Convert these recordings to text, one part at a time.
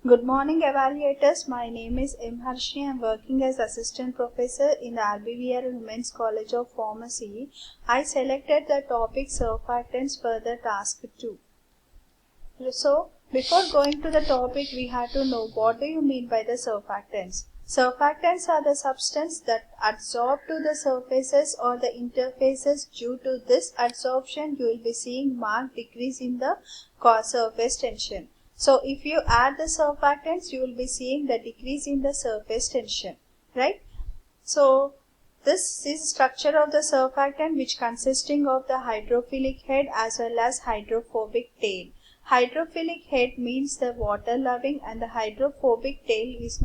Good morning, evaluators. My name is M. Harshni. I am working as assistant professor in the RBVR Women's College of Pharmacy. I selected the topic surfactants for the task 2. So, before going to the topic, we have to know what do you mean by the surfactants. Surfactants are the substance that adsorb to the surfaces or the interfaces. Due to this adsorption, you will be seeing marked decrease in the surface tension. So, if you add the surfactants, you will be seeing the decrease in the surface tension, right? So, this is structure of the surfactant, which consisting of the hydrophilic head as well as hydrophobic tail. Hydrophilic head means the water loving and the hydrophobic tail is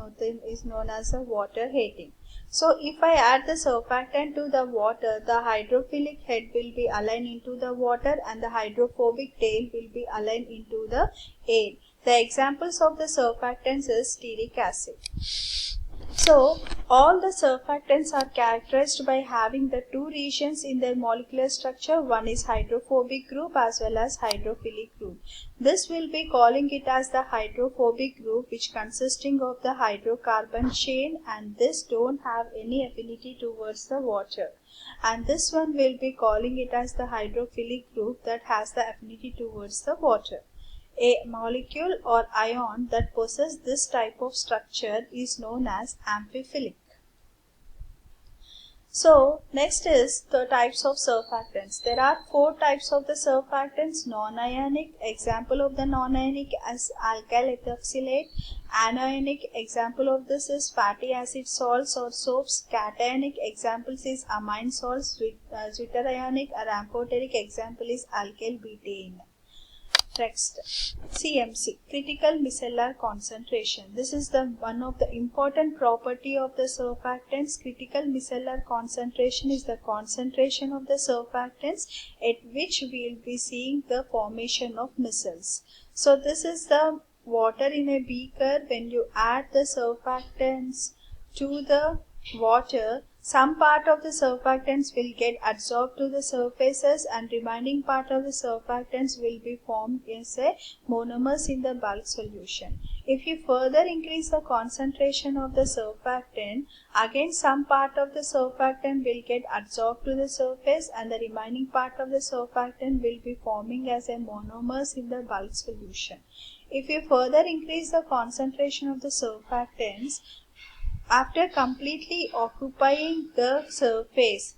known as the water hating. So if I add the surfactant to the water, the hydrophilic head will be aligned into the water and the hydrophobic tail will be aligned into the air. The examples of the surfactants is stearic acid. So, all the surfactants are characterized by having the two regions in their molecular structure. One is hydrophobic group as well as hydrophilic group. This will be calling it as the hydrophobic group, which consisting of the hydrocarbon chain, and this don't have any affinity towards the water. And this one will be calling it as the hydrophilic group that has the affinity towards the water. A molecule or ion that possesses this type of structure is known as amphiphilic. So, next is the types of surfactants. There are 4 types of the surfactants. Non-ionic, example of the non-ionic as alkyl ethoxylate. Anionic, example of this is fatty acid salts or soaps. Cationic, examples is amine salts. Zwitterionic or amphoteric, example is alkyl betaine. Next, CMC, critical micellar concentration. This is the one of the important property of the surfactants. Critical micellar concentration is the concentration of the surfactants at which we will be seeing the formation of micelles. So this is the water in a beaker. When you add the surfactants to the water, some part of the surfactants will get adsorbed to the surfaces and remaining part of the surfactants will be formed as a monomers in the bulk solution. If you further increase the concentration of the surfactant, again some part of the surfactant will get adsorbed to the surface and the remaining part of the surfactant will be forming as a monomers in the bulk solution. If you further increase the concentration of the surfactants, after completely occupying the surface,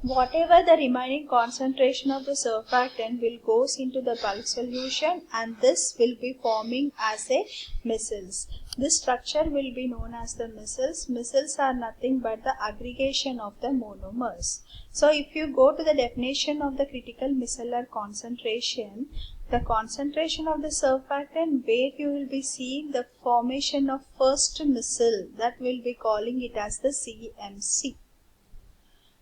whatever the remaining concentration of the surfactant will goes into the bulk solution and this will be forming as a micelles. This structure will be known as the micelles. Micelles are nothing but the aggregation of the monomers. So if you go to the definition of the critical micellar concentration, the concentration of the surfactant where you will be seeing the formation of first micelle, that will be calling it as the CMC.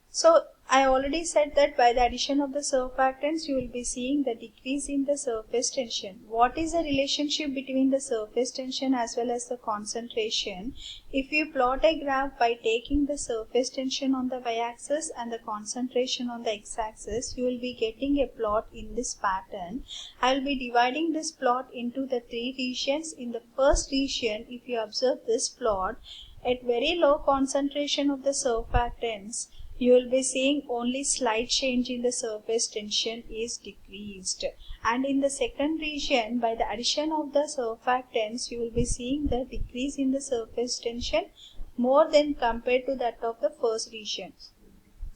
So I already said that by the addition of the surfactants you will be seeing the decrease in the surface tension. What is the relationship between the surface tension as well as the concentration? If you plot a graph by taking the surface tension on the y-axis and the concentration on the x-axis, you will be getting a plot in this pattern. I will be dividing this plot into the 3 regions. In the first region, if you observe this plot, at very low concentration of the surfactants, you will be seeing only slight change in the surface tension is decreased. And in the second region, by the addition of the surfactants, you will be seeing the decrease in the surface tension more than compared to that of the first region.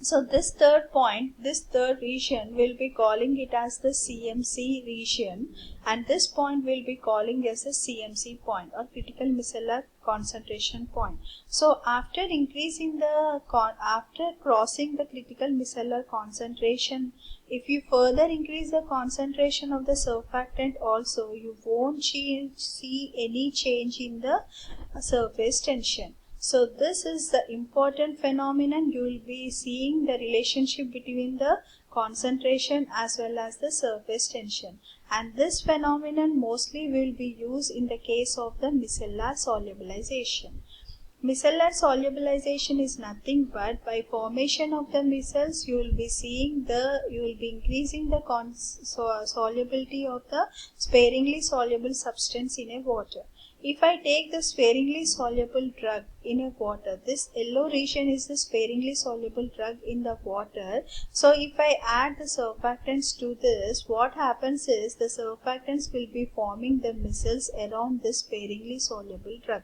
So this third point, this third region will be calling it as the CMC region, and this point will be calling as a CMC point or critical micellar concentration point. So after increasing the after crossing the critical micellar concentration, if you further increase the concentration of the surfactant also, you won't see any change in the surface tension. So this is the important phenomenon. You will be seeing the relationship between the concentration as well as the surface tension. And this phenomenon mostly will be used in the case of the micellar solubilization. Micellar solubilization is nothing but by formation of the micelles you will be increasing the solubility of the sparingly soluble substance in a water. If I take the sparingly soluble drug in a water, this yellow region is the sparingly soluble drug in the water. So if I add the surfactants to this, what happens is the surfactants will be forming the micelles around this sparingly soluble drug.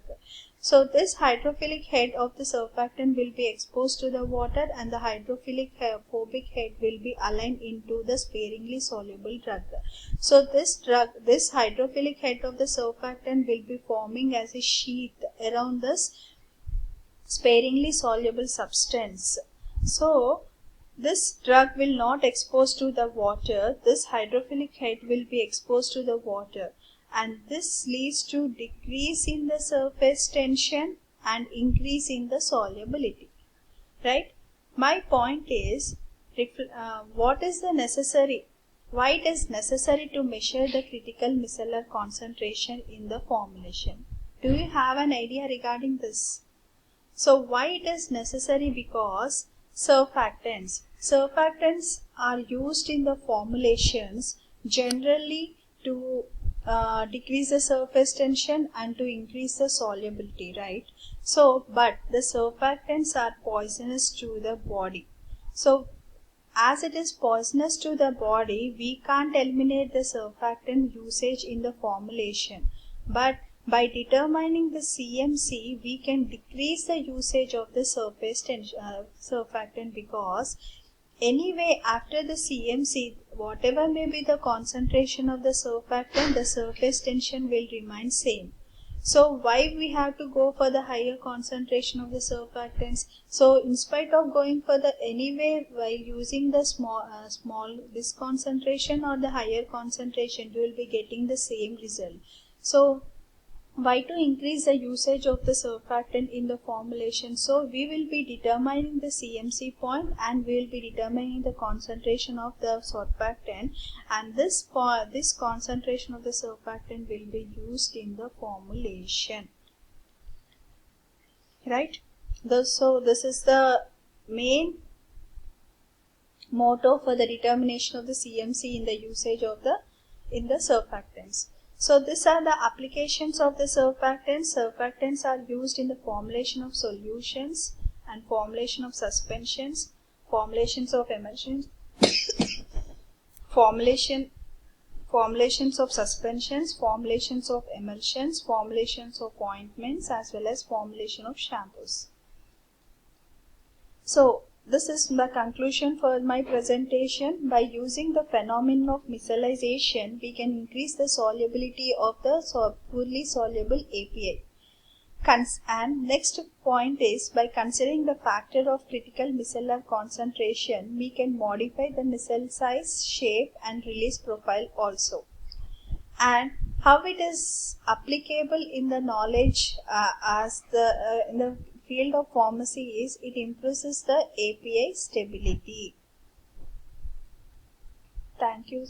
So this hydrophilic head of the surfactant will be exposed to the water, and the hydrophilic phobic head will be aligned into the sparingly soluble drug. So this hydrophilic head of the surfactant will be forming as a sheath around this sparingly soluble substance. So this drug will not expose to the water. This hydrophilic head will be exposed to the water, and this leads to decrease in the surface tension and increase in the solubility. Right? My point is, what is the necessary? Why it is necessary to measure the critical micellar concentration in the formulation? Do you have an idea regarding this? So why it is necessary? Because surfactants are used in the formulations generally to decrease the surface tension and to increase the solubility, right? So, but the surfactants are poisonous to the body. So, as it is poisonous to the body, we can't eliminate the surfactant usage in the formulation. But by determining the CMC, we can decrease the usage of the surfactant, because anyway after the CMC, whatever may be the concentration of the surfactant, the surface tension will remain same. So why we have to go for the higher concentration of the surfactants? So in spite of going for the anyway, while using the small this concentration or the higher concentration, you will be getting the same result. So why to increase the usage of the surfactant in the formulation? So we will be determining the CMC point, and we will be determining the concentration of the surfactant, and this concentration of the surfactant will be used in the formulation. Right? So this is the main motto for the determination of the CMC in the usage of the surfactants. So these are the applications of the surfactants. Surfactants are used in the formulation of solutions and formulation of suspensions, formulations of emulsions, formulations of suspensions, formulations of emulsions, formulations of ointments, as well as formulation of shampoos. So this is the conclusion for my presentation. By using the phenomenon of micellization, we can increase the solubility of the poorly soluble API. And next point is, by considering the factor of critical micellar concentration, we can modify the micelle size, shape, and release profile also. And how it is applicable in the knowledge in the field of pharmacy is, it improves the API stability. Thank you.